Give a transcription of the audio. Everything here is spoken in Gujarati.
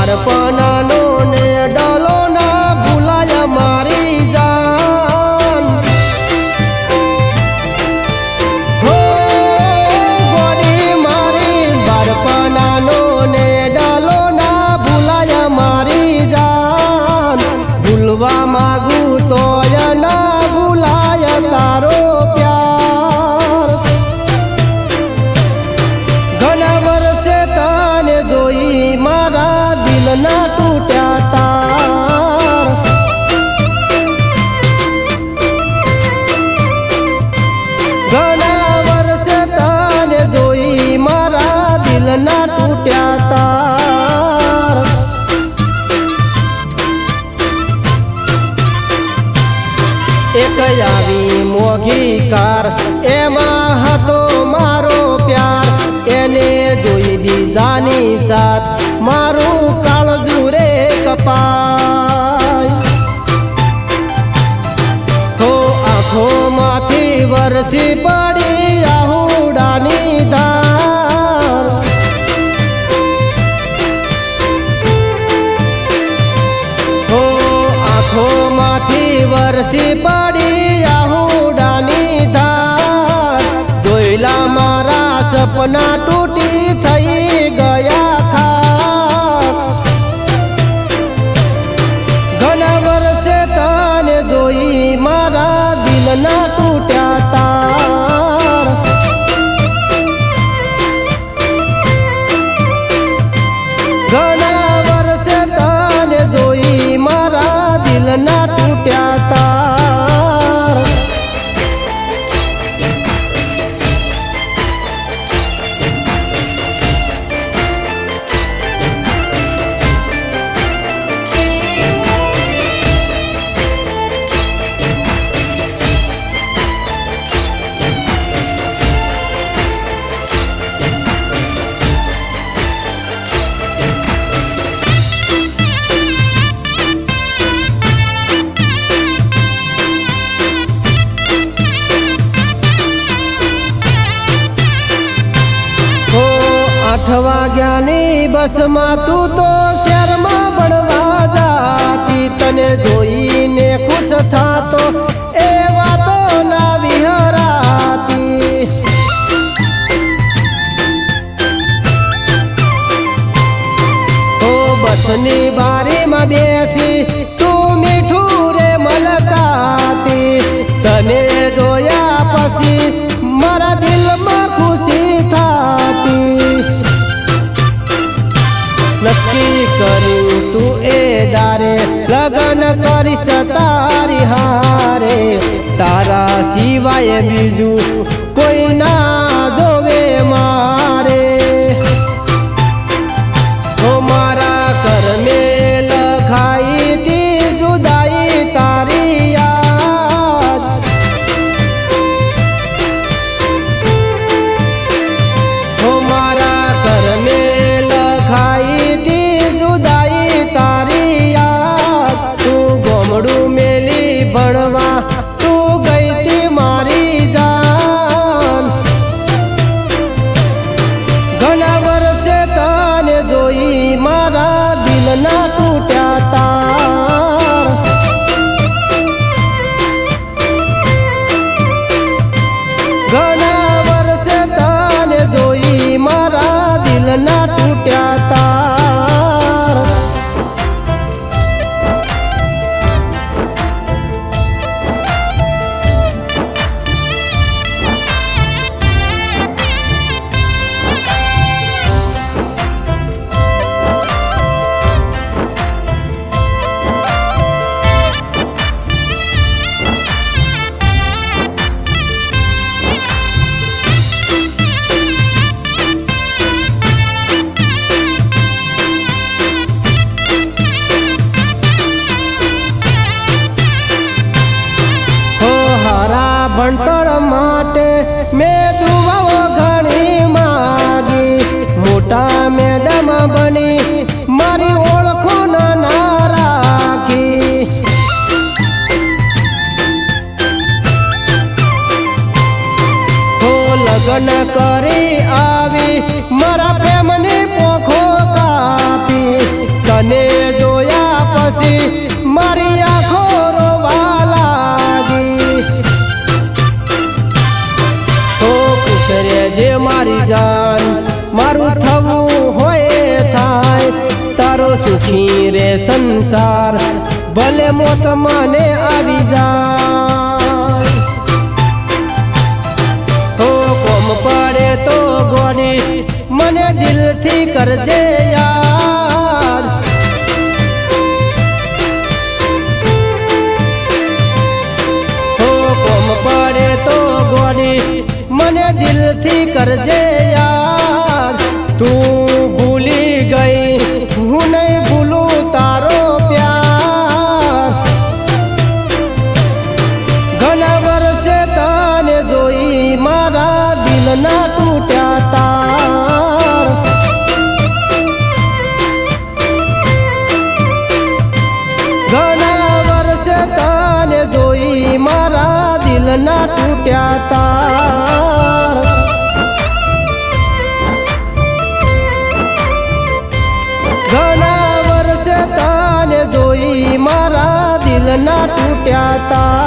બાળપણાનો ને ડલો ના ભૂલાય મારી જાન હો ગોરી મારી બાળપણાનો ને ડલો ના ભૂલાય મારી જાન ભૂલવા માગું તો ના ભૂલાય તારો પ્યાર ઘણા વર્ષે તને જોઈ મારા દિલના તૂટ્યા તાર ઘણા વર્ષે તને જોઈ મારા દિલના તૂટ્યા તાર એક આવી મોઘી કાર એમાં હતો મારો પ્યાર એને જોઈ દીજાની સાથ મારું કાળજું રે કપાય તો આંખોમાંથી વરસી પડી આહુડાની ધાર તો આંખોમાંથી વરસી પડી આહુડાની ધાર જોઈલા મારા સપના તૂટી થઈ ગયા ખાક ઘણા વર્ષે તને જોઈ મારા દિલના તૂટ્યા તાર ઘણા વર્ષે તને જોઈ મારા દિલના તૂટ્યા તાર વાગ્યાની બસમાં તું તો શહેરમાં ભણવા જાતી તને જોઈને ખુશ થાતો એ વાતો ના વિહરાતી તો બસની બારીમાં બેસી તું મીઠું રે મલકાતી તને જોયા પછી મારા દિલમાં ખુશી થાતી નક્કી કર્યું તું એ દારે લગન કરીશ તારી હારે તારા સિવાય બીજું કોઈ ના જોવે મારે ઓ મારા કરમે લખાઈ તી જુદાઈ તારી યાદ ઓ મારા કરમે લખાઈ જુદાઈ તારી યાદ તું ગોમડું મેલી ભણવા તું ગઈ તી મારી જાન મારી આંખો રોવા લાગી તો પૂછરે જે મારી જાન મારું થવું હોય થાય તારો સુખી રે સંસાર ભલે મોત મને આવી જાય તો કોમ પડે તો ગોડી મને દિલથી કરજે યાર તો કોમ પડે તો ગોડી મને દિલથી કરજે યાર તું ભૂલી ગઈ હું નહીં ભૂલું તારો પ્યાર ઘણા વર્ષે તને જોઈ મારા દિલના તૂટ્યા તાર ઘણા વર્ષે તને જોઈ મારા દિલના તૂટ્યા તાર ઘણા વર્ષે તને જોઈ મારા દિલના તૂટ્યા તાર